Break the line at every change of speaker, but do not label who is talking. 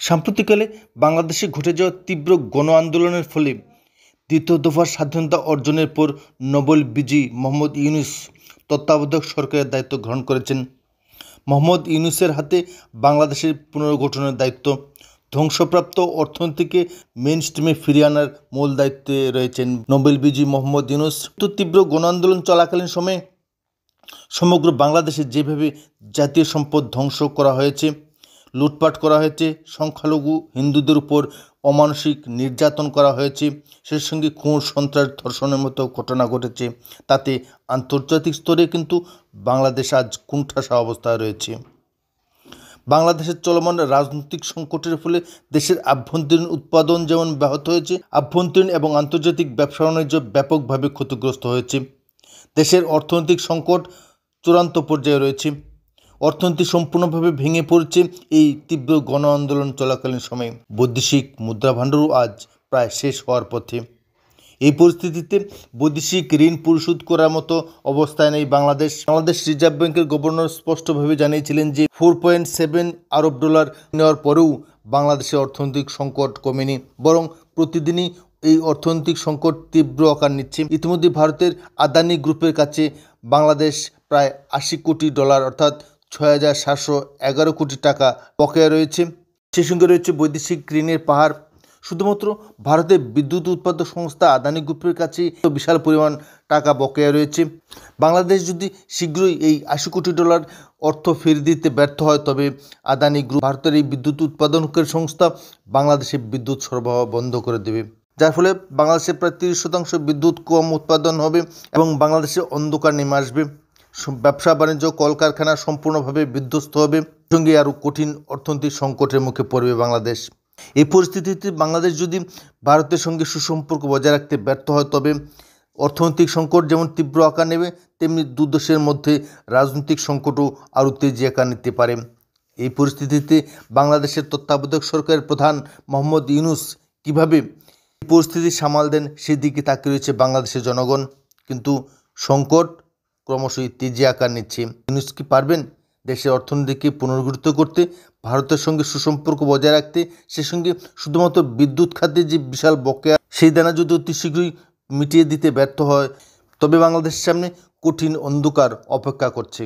সাম্প্রতিককালে বাংলাদেশে ঘটে যাওয়া তীব্র গণ আন্দোলনের ফলে দ্বিতীয় দফার স্বাধীনতা অর্জনের পর নোবেল বিজয়ী মোহাম্মদ ইউনূস তত্ত্বাবধায়ক সরকারের দায়িত্ব গ্রহণ করেছেন। মোহাম্মদ ইউনূসের হাতে বাংলাদেশের পুনর্গঠনের দায়িত্ব। ধ্বংসপ্রাপ্ত অর্থনীতিকে মেইন স্ট্রিমে ফিরিয়ে আনার মূল দায়িত্বে রয়েছেন নোবেল বিজয়ী মোহাম্মদ ইউনূস। তীব্র গণ আন্দোলন চলাকালীন সময়ে সমগ্র বাংলাদেশে যেভাবে জাতীয় সম্পদ ধ্বংস করা হয়েছে, লুটপাট করা হয়েছে, সংখ্যালঘু হিন্দুদের উপর অমানসিক নির্যাতন করা হয়েছে, সেই সঙ্গে খুন, সন্ত্রাস, ধর্ষণের মতো ঘটনা ঘটেছে, তাতে আন্তর্জাতিক স্তরে কিন্তু বাংলাদেশ আজ কুণ্ঠাসা অবস্থায় রয়েছে। বাংলাদেশের চলমান রাজনৈতিক সংকটের ফলে দেশের আভ্যন্তরীণ উৎপাদন যেমন ব্যাহত হয়েছে, আভ্যন্তরীণ এবং আন্তর্জাতিক ব্যবসা বাণিজ্য ব্যাপকভাবে ক্ষতিগ্রস্ত হয়েছে। দেশের অর্থনৈতিক সংকট চূড়ান্ত পর্যায়ে রয়েছে। অর্থনীতি সম্পূর্ণভাবে ভেঙে পড়ছে এই তীব্র গণ আন্দোলন চলাকালীন সময়ে। বৈদেশিক মুদ্রাভাণ্ডারও আজ প্রায় শেষ হওয়ার পথে। এই পরিস্থিতিতে বৈদেশিক ঋণ পরিশোধ করার মতো অবস্থায় নেই বাংলাদেশ। রিজার্ভ ব্যাংকের গভর্নর স্পষ্টভাবে জানিয়েছিলেন যে 4.7 আরব ডলার নেওয়ার পরেও বাংলাদেশের অর্থনৈতিক সংকট কমেনি, বরং প্রতিদিনই এই অর্থনৈতিক সংকট তীব্র আকার নিচ্ছে। ইতিমধ্যে ভারতের আদানি গ্রুপের কাছে বাংলাদেশ প্রায় 80 কোটি ডলার অর্থাৎ 6,711 কোটি টাকা বকেয়া রয়েছে। সেই সঙ্গে রয়েছে বৈদেশিক ঋণের পাহাড়। শুধুমাত্র ভারতের বিদ্যুৎ উৎপাদক সংস্থা আদানি গ্রুপের কাছেই বিশাল পরিমাণ টাকা বকেয়া রয়েছে। বাংলাদেশ যদি শীঘ্রই এই 80 কোটি ডলার অর্থ ফিরিয়ে দিতে ব্যর্থ হয়, তবে আদানি গ্রুপ, ভারতের এই বিদ্যুৎ উৎপাদনকারী সংস্থা, বাংলাদেশে বিদ্যুৎ সরবরাহ বন্ধ করে দেবে, যার ফলে বাংলাদেশে প্রায় 30% বিদ্যুৎ কম উৎপাদন হবে এবং বাংলাদেশে অন্ধকার নেমে আসবে। ব্যবসা বাণিজ্য, কলকারখানা সম্পূর্ণভাবে বিধ্বস্ত হবে। সঙ্গে আরও কঠিন অর্থনৈতিক সংকটের মুখে পড়বে বাংলাদেশ। এই পরিস্থিতিতে বাংলাদেশ যদি ভারতের সঙ্গে সুসম্পর্ক বজায় রাখতে ব্যর্থ হয়, তবে অর্থনৈতিক সংকট যেমন তীব্র আকার নেবে, তেমনি দুদেশের মধ্যে রাজনৈতিক সংকটও আরও তেজি আকার নিতে পারে। এই পরিস্থিতিতে বাংলাদেশের তত্ত্বাবধায়ক সরকারের প্রধান মোহাম্মদ ইউনূস কীভাবে এই পরিস্থিতি সামাল দেন, সেদিকে তাকিয়ে রয়েছে বাংলাদেশের জনগণ। কিন্তু সংকট ক্রমশই তেজি আকার নিচ্ছে। ইউনূস কি পারবেন দেশের অর্থনীতিকে পুনর্গঠিত করতে, ভারতের সঙ্গে সুসম্পর্ক বজায় রাখতে? সে সঙ্গে শুধুমাত্র বিদ্যুৎ খাতে যে বিশাল বকেয়া, সেই দানা যদি অতি শীঘ্রই মিটিয়ে দিতে ব্যর্থ হয়, তবে বাংলাদেশের সামনে কঠিন অন্ধকার অপেক্ষা করছে।